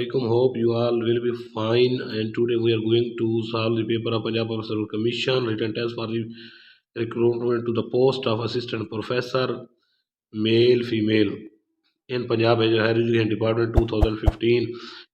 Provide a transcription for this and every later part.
alaikum. Hope you all will be fine. And today we are going to solve the paper of Punjab Public Service Commission written test for the recruitment to the post of assistant professor, male, female in Punjab Higher Education Department 2015.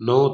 9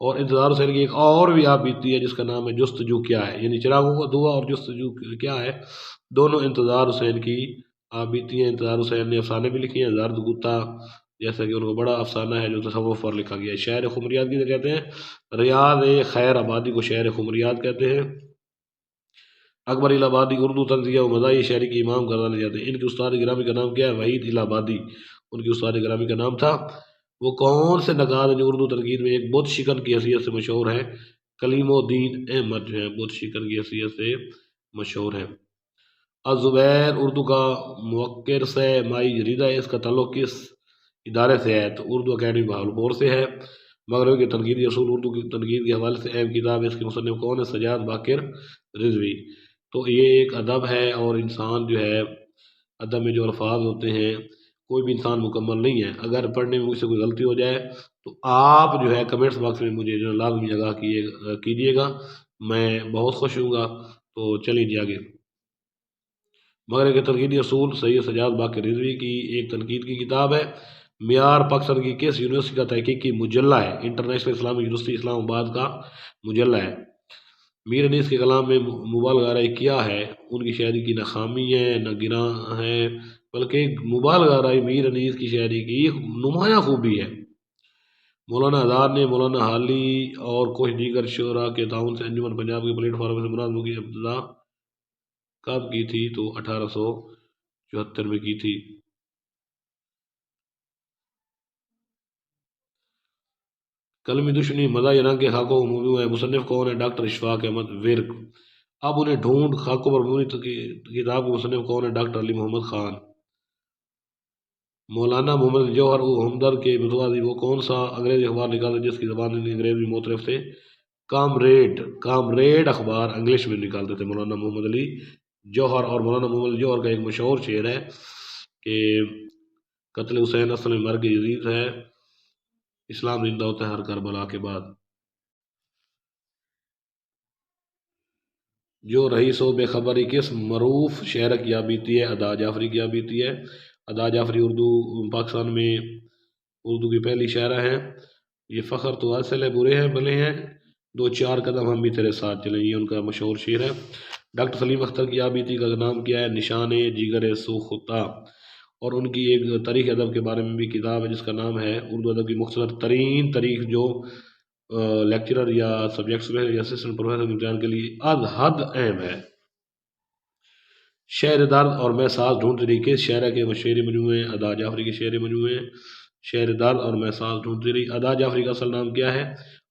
اور انتظار حسین کی ایک اور بھی آپ بیتی ہے جس کا نام ہے جستجو کیا ہے، یعنی چراغوں کا دعا اور جستجو کیا ہے، دونوں انتظار حسین کی آپ بیتی ہیں۔ انتظار حسین نے افسانے بھی لکھی ہیں، زرد گتا جیسا کہ ان کو بڑا افسانہ ہے جو تصوف پر لکھا گیا ہے۔ شہر خمریات کی کہتے ہیں، ریاض خیر آبادی کو شہر خمریات کہتے ہیں۔ اکبر الہ آبادی اردو طنزیہ و مزاحیہ شاعری کے امام گردانے جاتے ہیں۔ ان کے استاد گرامی کا نام کیا ہے؟ وحید الہ آبادی ان کی استاد گرامی کا نام تھا۔ وہ کون سے نقاد ہیں جو اردو تنقید میں ایک بت شکن کی حیثیت سے مشہور ہیں؟ کلیم الدین احمد جو ہیں بت شکن کی حیثیت سے مشہور ہیں۔ الزبیر اردو کا موقر سے مائی جریدہ ہے، اس کا تعلق کس ادارے سے ہے؟ تو اردو اکیڈمی بہاولپور سے ہے۔ مغربی کے تنقیدی اصول اردو کی تنقید کے حوالے سے اہم کتاب ہے، اس کے مصنف کون ہے؟ سجاد باقر رضوی۔ تو یہ ایک ادب ہے، اور انسان جو ہے ادب میں جو الفاظ ہوتے ہیں، کوئی بھی انسان مکمل نہیں ہے، اگر پڑھنے میں مجھ سے کوئی غلطی ہو جائے تو آپ جو ہے کمنٹس باکس میں مجھے جو لازمی آگاہ کیجیے گا، میں بہت خوش ہوں گا۔ تو چلیے جی آگے۔ مغرب کے تنقیدی اصول سید سجاد باقر رضوی کی ایک تنقید کی کتاب ہے۔ معیار پاکستان کی کس یونیورسٹی کا تحقیقی مجلہ ہے؟ انٹرنیشنل اسلامک یونیورسٹی اسلام آباد کا مجلہ ہے۔ میر انیس کے کلام میں مبالغہ آرائی کیا ہے؟ ان کی شاعری کی نہ خامی ہے نہ گراں ہے، بلکہ مبالغہ آرائی میر انیس کی شاعری کی نمایاں خوبی ہے۔ مولانا آزاد نے مولانا حالی اور کچھ دیگر شعراء کے تعاون سے انجمن پنجاب کے پلیٹ فارم سے مناظموں کی ابتدا کب کی تھی؟ تو 1874 میں کی تھی۔ قلمی دشمنی مزاحیہ رنگ کے خاکوں پر مبنی ہے، مصنف کون ہے؟ ڈاکٹر اشفاق احمد ورک۔ اب انہیں ڈھونڈ خاکوں پر مبنی کتاب کے مصنف کون ہے؟ ڈاکٹر علی محمد خان۔ مولانا محمد جوہر ہمدرد کے متوازی وہ کون سا انگریزی اخبار نکالتے جس کی زبان انگریزی میں معترف تھے؟ کامریڈ اخبار انگلش میں نکالتے تھے مولانا محمد علی جوہر۔ اور مولانا محمد علی جوہر کا ایک مشہور شعر ہے کہ قتل حسین اصل میں مرگ یزید ہے، اسلام زندہ ہوتا ہے ہر کربلا کے بعد۔ جو رہی سو بے خبری کس معروف شاعر کی آبیتی ہے؟ ادا جعفری کی آبیتی ہے۔ ادا جعفری پاکستان میں اردو کی پہلی شاعرہ ہیں۔ یہ فخر تو حاصل ہے برے ہیں بھلے ہیں، دو چار قدم ہم بھی تیرے ساتھ چلیں، یہ ان کا مشہور شعر ہے۔ ڈاکٹر سلیم اختر کی آبیتی کا نام کیا ہے؟ نشان جگر سوختہ۔ اور ان کی ایک تاریخ ادب کے بارے میں بھی کتاب ہے جس کا نام ہے اردو ادب کی مختصر ترین تاریخ، جو لیکچرر یا سبجیکٹس میں یا اسسٹنٹ پروفیسر کے امتحان کے لیے از حد اہم ہے۔ شعر درد اور میں ساز ڈھونڈتی رہی کس شاعرہ کے شعری مجموعے ہیں؟ ادا جعفری کے شعری مجموعے ہیں۔ شعر درد اور میں ساز ڈھونڈتی رہی۔ ادا جعفری کا اصل نام کیا ہے؟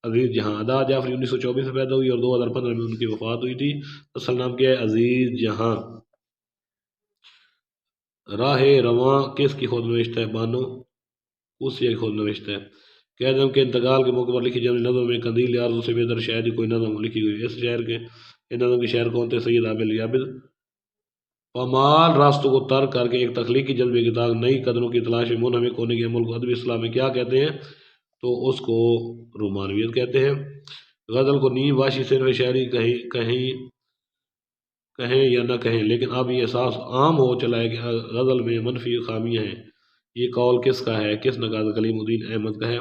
عزیز جہاں۔ ادا جعفری 1924 میں پیدا ہوئی اور 2015 میں ان کی وفات ہوئی تھی۔ اصل نام کیا ہے؟ عزیز جہاں۔ راہ رواں کس کی خود نوشت ہے؟ بانو کوسیہ کی خود نوشت ہے۔ قائد اعظم کے انتقال کے موقع پر لکھی جانے والی نظم میں قندیل آرزو سے بہتر شاید کوئی نظم لکھی گئی۔ اس نظم کے شاعر کون تھے؟ سید عابد عابد۔ پامال راستوں کو ترک کر کے ایک تخلیقی جذبے کے تحت نئی قدروں کی تلاش میں منہمک ہونے کے عمل کو ادبی اصطلاح میں کیا کہتے ہیں؟ تو اس کو رومانویت کہتے ہیں۔ غزل کو نیم واشی صنف شاعری کہیں یا نہ کہیں، لیکن اب یہ احساس عام ہو چلا ہے کہ غزل میں منفی خامیاں ہیں۔ یہ قول کس کا ہے؟ کس نقاد؟ کلیم الدین احمد کا ہے۔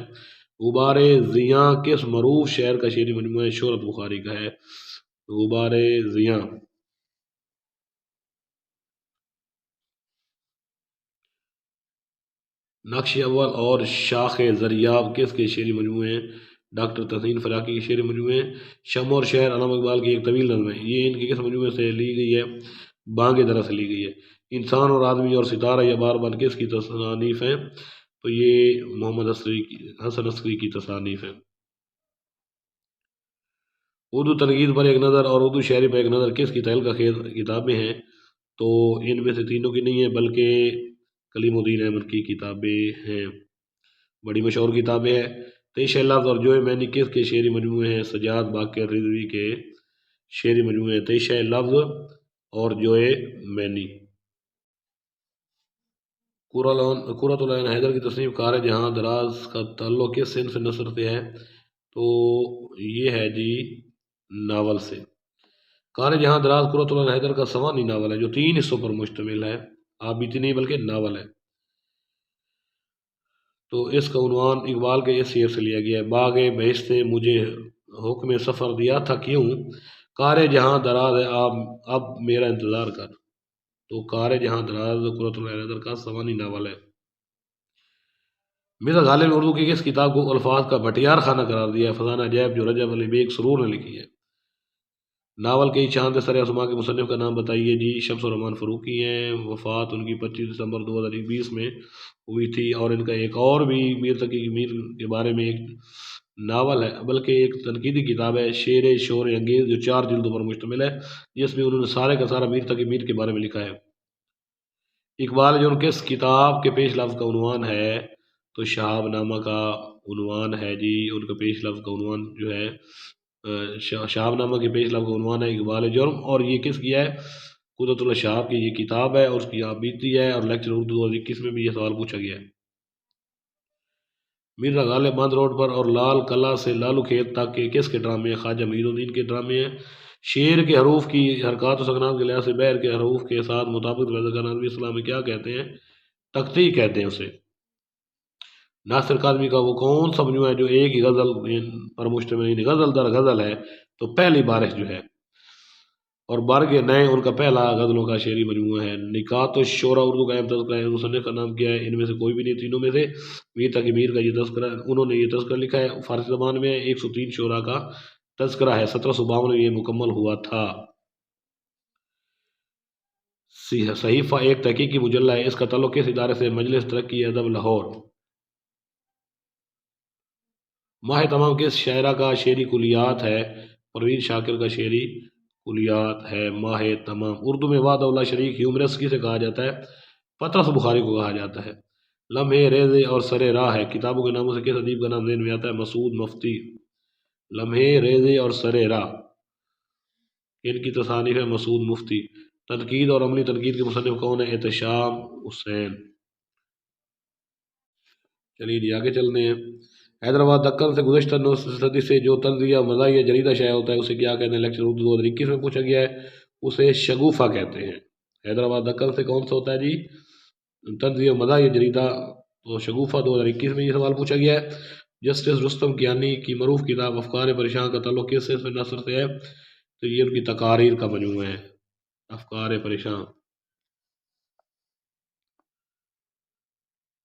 غبار زیاں کس معروف شعر کا شعری مجموعہ ہے؟ شہرت بخاری کا ہے غبار زیاں۔ نقش اول اور شاخ زریاب کس کے شعری مجموعے ہیں؟ ڈاکٹر تحسین فراقی کے شعری مجموعے ہیں۔ شمع اور شہر علامہ اقبال کی ایک طویل نظم ہے، یہ ان کے کس مجموعے سے لی گئی ہے؟ بانگ درا سے لی گئی ہے۔ انسان اور آدمی اور ستارہ یا باربان کس کی تصانیف ہیں؟ تو یہ محمد حسن عسکری کی تصانیف ہیں۔ اردو تنقید پر ایک نظر اور اردو شاعری پر ایک نظر کس کی تحلیل کا خیز کتابیں ہیں؟ تو ان میں سے تینوں کی نہیں ہیں، بلکہ کلیم الدین احمد کی کتابیں ہیں، بڑی مشہور کتابیں ہیں۔ تیش لفظ اور جوئے معنی کس کے شعری مجموعے ہیں؟ سجاد باقر رضوی کے شعری مجموعے ہیں، تیش لفظ اور جوئے معنی۔ قرۃ العین حیدر کی تصنیف کار جہاں دراز کا تعلق کس صنف نثر سے ہے؟ تو یہ ہے جی ناول سے۔ کار جہاں دراز قرۃ العین حیدر کا سوانحی ناول ہے جو 3 حصوں پر مشتمل ہے، آبیتی نہیں بلکہ ناول ہے۔ تو اس کا عنوان اقبال کے اس شعر سے لیا گیا ہے۔ باغ بہشت مجھے حکم سفر دیا تھا کیوں، کار جہاں دراز ہے اب میرا انتظار کر۔ تو کار جہاں دراز قرۃ العین حیدر کا سوانح ناول ہے۔ مرزا غالب نے اردو کی اس کتاب کو الفاظ کا بھٹیار خانہ قرار دیا ہے۔ فضانہ عجائب جو رجب علی بیگ سرور نے لکھی ہے۔ ناول کے چاند سر اسما کے مصنف کا نام بتائیے جی۔ شمس الرحمان فروقی ہیں، وفات ان کی 25 دسمبر 2020 میں ہوئی تھی، اور ان کا ایک اور بھی میر تقی میر کے بارے میں ایک ناول ہے، بلکہ ایک تنقیدی کتاب ہے، شعر شور انگیز، جو 4 جلدوں پر مشتمل ہے، جس میں انہوں نے سارے کا سارا میر تقی میر کے بارے میں لکھا ہے۔ اقبال جو ان کے اس کتاب کے پیش لفظ کا عنوان ہے، تو شہاب نامہ کا عنوان ہے جی، ان کا پیش لفظ کا عنوان جو ہے شہاب نامہ کے پیش لفظ کا عنوان ہے اقبال جرم، اور یہ کس کی ہے؟ قدرت اللہ شہاب کی یہ کتاب ہے، اور اس کی آپ بیتی ہے، اور لیکچر اردو 2021 میں بھی یہ سوال پوچھا گیا ہے۔ مرزا غالب بند روڈ پر اور لال قلعہ سے لالو کھیت تک کے کس کے ڈرامے ہیں؟ خواجہ معین الدین کے ڈرامے ہیں۔ شعر کے حروف کی حرکات و سکنات کے لحاظ سے بحر کے حروف کے ساتھ مطابق پیدا کرنا نبی اسلام میں کیا کہتے ہیں؟ تختی کہتے ہیں اسے۔ ناصر کاظمی کا وہ کون سا مجموعہ ہے جو ایک ہی غزل پر مشتمل، یعنی غزل در غزل ہے؟ تو پہلی بارش جو ہے، اور برگ نئے ان کا پہلا غزلوں کا شعری مجموعہ ہے۔ نکات الشعراء اردو کا اہم تذکرہ ہے، مصنف کا نام کیا ہے؟ ان میں سے کوئی بھی نہیں، تینوں میں سے میر تقی میر کا یہ تذکرہ، انہوں نے یہ تذکرہ لکھا ہے، فارسی زبان میں 103 شعراء کا تذکرہ ہے، 1752 میں یہ مکمل ہوا تھا۔ صحیفہ ایک تحقیقی مجلہ ہے، اس کا تعلق کس ادارے سے؟ مجلس ترقی ادب لاہور۔ ماہ تمام کس شاعرہ کا شعری کلیات ہے؟ پروین شاکر کا شعری کلیات ہے ماہ تمام۔ اردو میں وحدہ اللہ شریک ہیومرس کسے کہا جاتا ہے؟ پطرس بخاری کو کہا جاتا ہے۔ لمحے ریزے اور سر راہ ہے، کتابوں کے ناموں سے کس ادیب کا نام ذہن میں آتا ہے؟ مسعود مفتی۔ لمحے ریزے اور سر راہ، ان کی تصانیف ہے مسعود مفتی۔ تنقید اور عملی تنقید کے مصنف کون ہیں؟ احتشام حسین۔ چلیے جی آگے چلتے ہیں۔ حیدرآباد دکن سے گزشتہ 9 صدی سے جو طنزیہ مزاحیہ جریدہ شائع ہوتا ہے اسے کیا کہتے ہیں؟ لیکچر اردو 2021 میں پوچھا گیا ہے، اسے شگوفہ کہتے ہیں۔ حیدرآباد دکن سے کون سا ہوتا ہے جی؟ طنزیہ مزاحیہ جریدہ، تو شگوفہ 2021 میں یہ سوال پوچھا گیا ہے۔ جسٹس رستم کیانی کی معروف کتاب افکار پریشان کا تعلق کس نثر سے ہے؟ تو یہ ان کی تقاریر کا مجموعہ ہے، افکار پریشان۔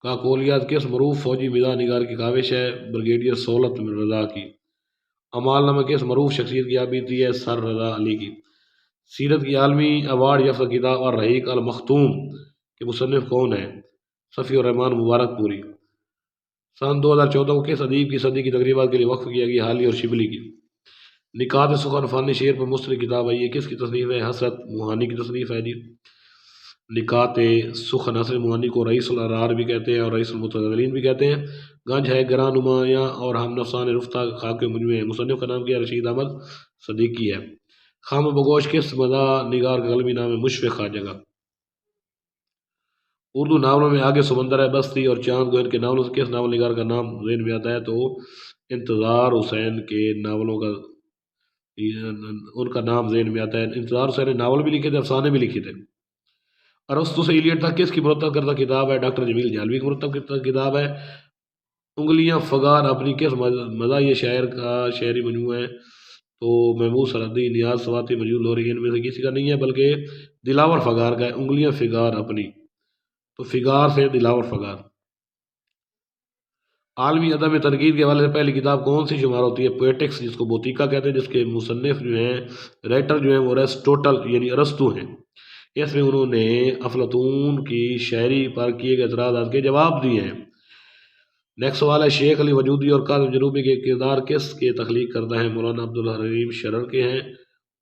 کاکولیات کس معروف فوجی مزاح نگار کی کاوش ہے؟ بریگیڈیئر سہولت رضا کی۔ امال نامہ کس معروف شخصیت کی آبیتی ہے؟ سر رضا علی کی۔ سیرت کی عالمی ایوارڈ یافتہ کتاب الرحیق المختوم کے مصنف کون ہیں؟ صفی الرحمان مبارک پوری۔ سن 2014 کو کس ادیب کی صدی کی تقریبات کے لیے وقف کیا گیا؟ حالی اور شبلی کی۔ نکات سخن فن شعر پر مشتمل کتاب ہے، یہ کس کی تصنیف ہے؟ حسرت موہانی کی تصنیف ہے جی۔ نکات سخن حسرت موہانی کو رئیس الارار بھی کہتے ہیں اور رئیس المتغلین بھی کہتے ہیں۔ گنج ہے گران نمایاں اور ہم نفسان رفتہ خاک مجموعے ہیں، مصنف کا نام کیا؟ رشید احمد صدیقی ہے۔ خام بگوش کس مزاح نگار کا قلمی نام ہے؟ مشفق خواجہ کا۔ اردو ناولوں میں آگے سمندر ہے، بستی اور چاند گوئن کے ناولوں سے کس ناول نگار کا نام ذہن میں آتا ہے؟ تو انتظار حسین کے ناولوں کا ان کا نام ذہن میں آتا ہے۔ انتظار حسین نے ناول بھی لکھے تھے، افسانے بھی لکھے تھے۔ ارسطو سے ایلیٹ تک کس کی مرتب کردہ کتاب ہے؟ ڈاکٹر جمیل جالوی کی مرتب کردہ کتاب ہے۔ انگلیاں فگار اپنی کس مزاحیہ شاعر کا شعری مجموعہ ہے؟ تو محمود سرحدی، نیاز سواتی، مجید لوری، ان میں سے کسی کا نہیں ہے بلکہ دلاور فگار کا ہے۔ انگلیاں فگار اپنی، تو فگار سے دلاور فگار۔ عالمی ادب میں تنقید کے حوالے سے پہلی کتاب کون سی شمار ہوتی ہے؟ پویٹکس، جس کو بوتیکا کہتے ہیں، جس کے مصنف جو ہیں، رائٹر جو ہیں وہ ارسٹوٹل یعنی ارسطو ہیں۔ اس میں انہوں نے افلاطون کی شاعری پر کیے گئے اعتراضات کے جواب دیے ہیں۔ نیکسٹ سوال ہے، شیخ علی وجودی اور کاظم جنوبی کے کردار کس کے تخلیق کردہ ہیں؟ مولانا عبدالحلیم شرر کے ہیں،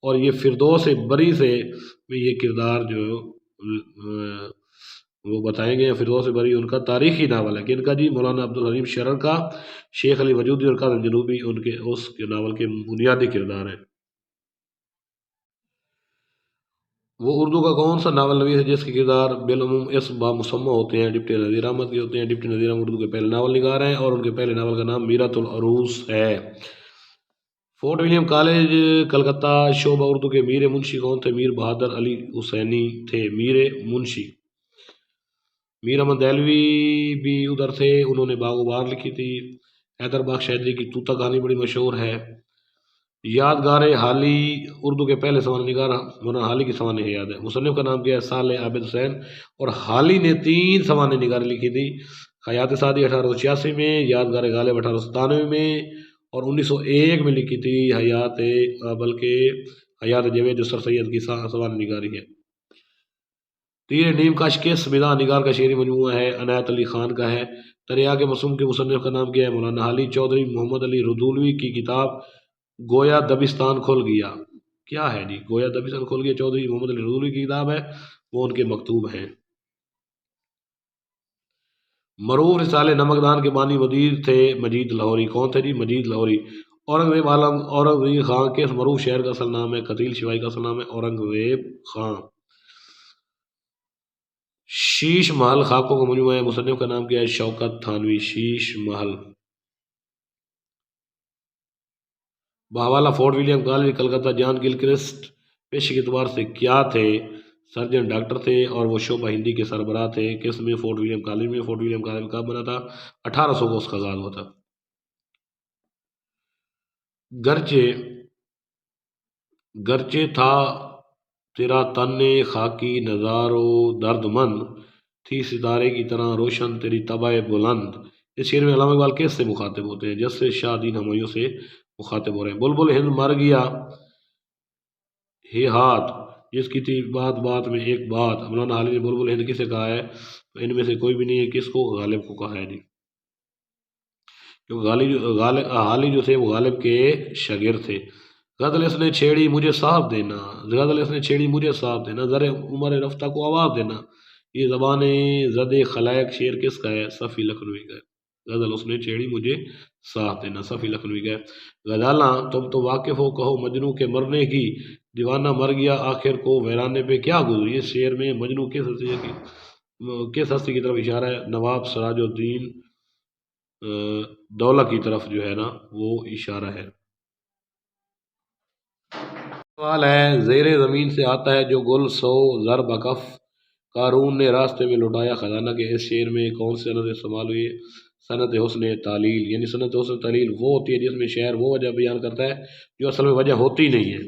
اور یہ فردوس بری سے میں یہ کردار جو وہ بتائیں گے۔ فردوس بری ان کا تاریخی ناول ہے، کن کا جی؟ مولانا عبدالحلیم شرر کا۔ شیخ علی وجودی اور کاظم جنوبی ان کے اس کے ناول کے بنیادی کردار ہیں۔ وہ اردو کا کون سا ناول نویس ہے جس کے کردار بالعموم اس بامسمہ ہوتے ہیں؟ ڈپٹی نذیر احمد کے ہوتے ہیں۔ ڈپٹی نذیر احمد اردو کے پہلے ناول نگار ہیں، اور ان کے پہلے ناول کا نام میرۃ العروس ہے۔ فورٹ ولیم کالج کلکتہ شعبہ اردو کے میر منشی کون تھے؟ میر بہادر علی حسینی تھے، میر منشی۔ میر احمد دہلوی بھی ادھر تھے، انہوں نے باغ و بہار لکھی تھی۔ حیدر باغ شاعری کی طوطا کہانی بڑی مشہور ہے۔ یادگار حالی اردو کے پہلے سوانح نگار مولانا حالی کی سوانح یاد ہے۔ مصنف کا نام کیا ہے؟ صالح عابد حسین، اور حالی نے 3 سوانح نگار لکھی تھی، حیات سعدی 1886 میں، یادگار غالب 1897 میں، اور 1901 میں لکھی تھی حیات جاوید جو سر سید کی سوانح نگاری ہے۔ تیر نیم کش کس مداح نگار کا شعری مجموعہ ہے؟ عنایت علی خان کا ہے۔ تریاق معصوم کے مصنف کا نام کیا ہے؟ مولانا حالی چودھری محمد علی ردولوی کی کتاب گویا دبستان کھل گیا کیا ہے جی؟ گویا دبستان کھل گیا چودھری محمد علی ردولوی کی کتاب ہے، وہ ان کے مکتوب ہیں۔ معروف رسالے نمکدان کے بانی ودیر تھے مجید لاہوری، کون تھے جی؟ مجید لاہوری۔ اورنگزیب عالم اورنگزیب خان کس معروف شہر کا اصل نام ہے؟ قتیل شوائی کا اصل نام ہے اورنگزیب خان۔ شیش محل خاکوں کا مجموعہ ہے، مصنف کا نام کیا ہے؟ شوکت تھانوی۔ شیش Mahal. بہوالا fort William college Calcutta جان گلکرسٹ پیشے کے اعتبار سے کیا تھے؟ سرجن ڈاکٹر تھے، اور وہ شعبہ ہندی کے سربراہ تھے۔ کس میں؟ فورٹ ولیم کالج میں۔ فورٹ ولیم کالج کب بنا تھا؟ 1800 کو اس کا آغاز ہوا تھا۔ گرچہ تھا تیرا تن خاکی نظارو درد مند، تھی ستارے کی طرح روشن تیری طبع بلند۔ اس شعر میں علامہ اقبال کس سے مخاطب ہوتے ہیں؟ جس سے شاہ دین ہمایوں سے مخاطب ہو رہے ہیں۔ بلبل ہند مر گیا ہے ہاتھ، جس کی تھی بات بات میں ایک بات۔ مولانا حالی نے بلبل ہند کسے کہا ہے؟ تو ان میں سے کوئی بھی نہیں ہے، کس کو؟ غالب کو کہا ہے جی، کیونکہ حالی جو تھے وہ غالب کے شاگرد تھے۔ غزل اس نے چھیڑی مجھے صاف دینا، غزل اس نے چھیڑی مجھے صاف دینا، زر عمر رفتہ کو آواز دینا۔ یہ زبان زد خلائق شعر کس کا ہے؟ صفی لکھنوی کا ہے۔ غزل اس نے چھیڑی مجھے صاف دینا، صفی لکھنوی کا ہے۔ غزالاں تم تو واقف ہو کہو مجنوں کے مرنے کی، دیوانہ مر گیا آخر کو ویرانے پہ کیا گزری۔ اس شعر میں مجنوں کس ہستی کی طرف اشارہ ہے؟ نواب سراج الدین دولہ کی طرف جو ہے نا وہ اشارہ ہے۔ سوال ہے، زیر زمین سے آتا ہے جو گل سو زر بکف، قارون نے راستے میں لٹایا خزانہ کے۔ اس شعر میں کون سی صنعت استعمال ہوئی ہے؟ صنعت حسن تعلیل، یعنی صنعت حسن تعلیل وہ ہوتی ہے جس میں شاعر وہ وجہ بیان کرتا ہے جو اصل میں وجہ ہوتی نہیں ہے۔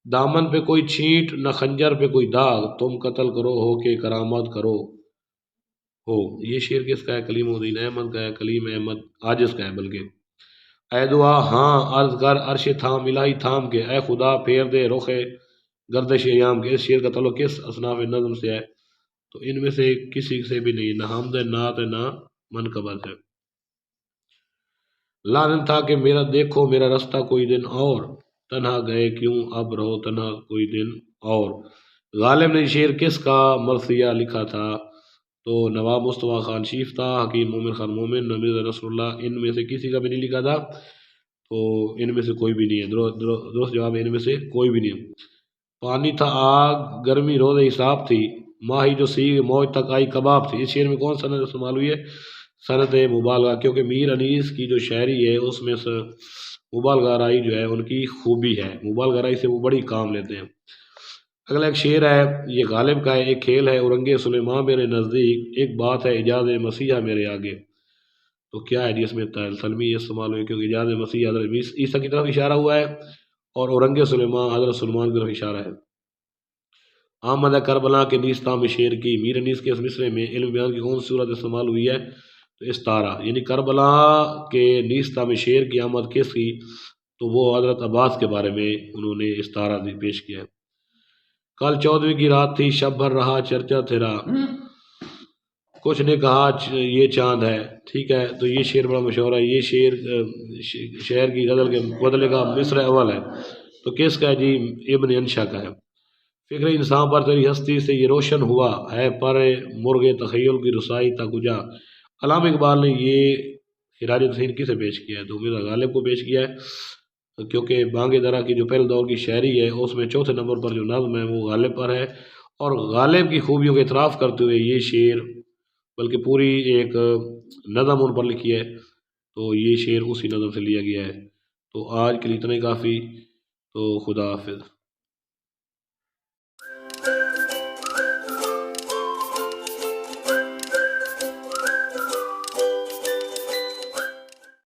دامن پہ کوئی چھینٹ نہ خنجر پہ کوئی داغ، تم قتل کرو ہو کے کرامت کرو ہو۔ یہ شعر کس کا ہے؟ کلیم الدین احمد کا ہے، کلیم احمد عاجز کا ہے بلکہ۔ اے دعا ہاں عرض کر عرش تھام الہی تھام کے، اے خدا پھیر دے رخ گردش ایام کے۔ اس شعر کا تعلق کس اصناف نظم سے ہے؟ تو ان میں سے کسی سے بھی نہیں، نہ حمد ہے، نعت ہے، نہ منقبت ہے۔ لازم تھا کہ میرا دیکھو میرا رستہ کوئی دن اور، تنہا گئے کیوں اب رہو تنہا کوئی دن اور۔ غالب نے شعر کس کا مرثیہ لکھا تھا؟ تو نواب مصطفیٰ خان شیف تھا، حکیم مومن خان مومن، مرزا نصر اللہ۔ ان میں سے کسی کا بھی نہیں لکھا تھا، تو ان میں سے کوئی بھی نہیں ہے، درست جواب ہے ان میں سے کوئی بھی نہیں ہے۔ پانی تھا آگ گرمی روز حساب تھی، ماہی جو سی موج تک آئی کباب تھی۔ اس شعر میں کون صنعت استعمال ہوئی ہے؟ صنعت مبالغہ، کیونکہ میر انیس کی جو شاعری ہے اس میں مبالغہ آرائی جو ہے ان کی خوبی ہے، مبالغہ آرائی سے وہ بڑی کام لیتے ہیں۔ اگلا ایک شعر ہے، یہ غالب کا ہے۔ ایک کھیل ہے اورنگِ سلیماں میرے نزدیک، ایک بات ہے ایجاز مسیحا میرے آگے۔ تو کیا ہے جی اس میں تلمی استعمال ہوئی، کیونکہ ایجاز مسیح حضرت عیسیٰ کی طرف اشارہ ہوا ہے، اور اورنگِ سلیماں حضرت سلمان کی طرف اشارہ ہے۔ آمد کربلا کے نیستاں میں شعر کی، میر انیس کے اس مصرے میں علم بیان کی کون سی صورت استعمال ہوئی ہے؟ تو استارہ، یعنی کربلا کے نیستاں میں شعر کی آمد کس کی؟ تو وہ حضرت عباس کے بارے میں انہوں نے استارہ پیش کیا ہے۔ کل 14ویں کی رات تھی شب بھر رہا چرچا تیرا، کچھ نے کہا یہ چاند ہے۔ ٹھیک ہے، تو یہ شعر بڑا مشہور ہے، یہ شعر کی غزل کے بدلے کا مصرع اول ہے، تو کس کا ہے جی؟ ابن انشا کا ہے۔ فکر انسان پر تیری ہستی سے یہ روشن ہوا ہے، پر مرغ تخیل کی رسائی تک کجا۔ علامہ اقبال نے یہ خراج تحسین کسے پیش کیا ہے؟ تو مرزا غالب کو پیش کیا ہے، کیونکہ بانگ درا کی جو پہلے دور کی شاعری ہے اس میں چوتھے نمبر پر جو نظم ہے وہ غالب پر ہے، اور غالب کی خوبیوں کا اعتراف کرتے ہوئے یہ شعر، بلکہ پوری ایک نظم ان پر لکھی ہے، تو یہ شعر اسی نظم سے لیا گیا ہے۔ تو آج کے لیے اتنا ہی کافی، تو خدا حافظ۔